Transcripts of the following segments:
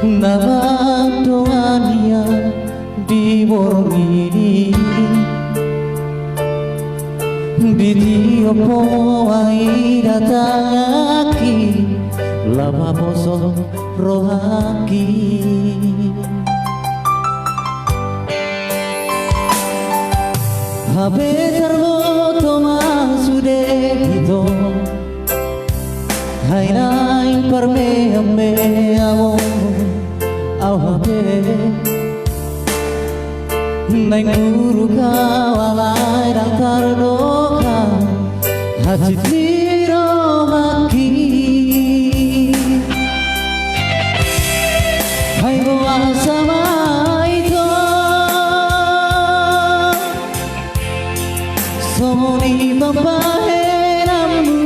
nama doanya di borong ini Diri opo ai datang aki lama poso rohaki Habe terboto masude hito Hai nai parme ame amo au habe Nai guru kawalai dan tardoka Hati tiro maki Hai goa sama itu Somoni mampahenamu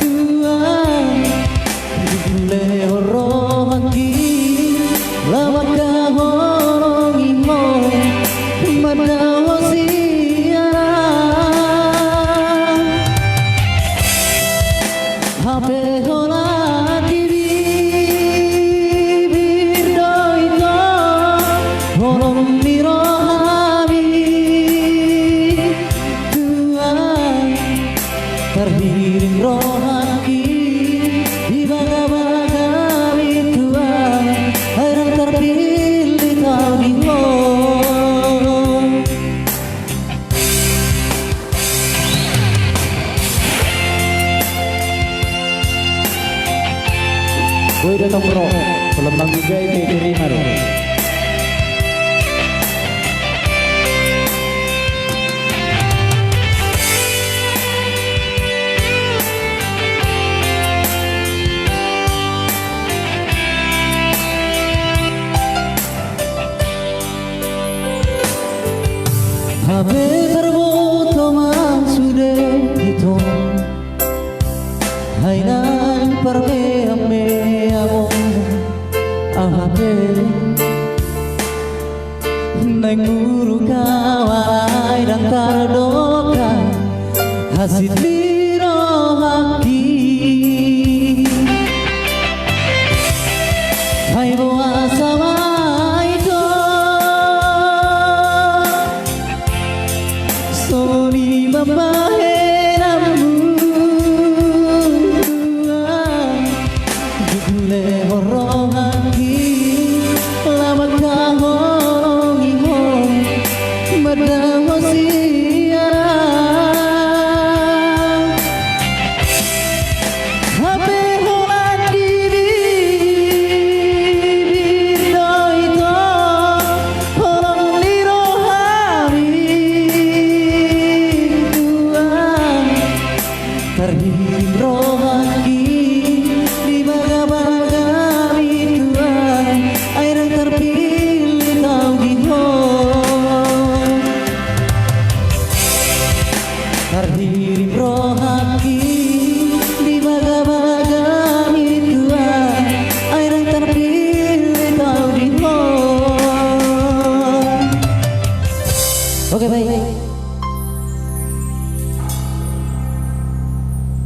Tuhan Dule horohaki Lama kahorong imo Madawa siara Hape hola diri Birdoito Holong mirohami Tuhan Terhiring rohaki Ibaga-baga Tuhan Airang terpilih kau di Gue datang bro, selembang juga itu kiri haru. Habe terboto masude itu, hai nan parme ame amo ahabe, nai guru kawalai dan tardoka hasil lirohaki, hai boa sama itu. Soni mampahenamu Tuhan Judule horohaki Lama kahorong imo Madawa siara Hape holan diri Birdoito Holong lirohami Terhiring rohaki di baga-baga Tuhan air yang terpilih kau di Terhiring rohaki di baga-baga Tuhan air yang terpilih kau di Oke baik.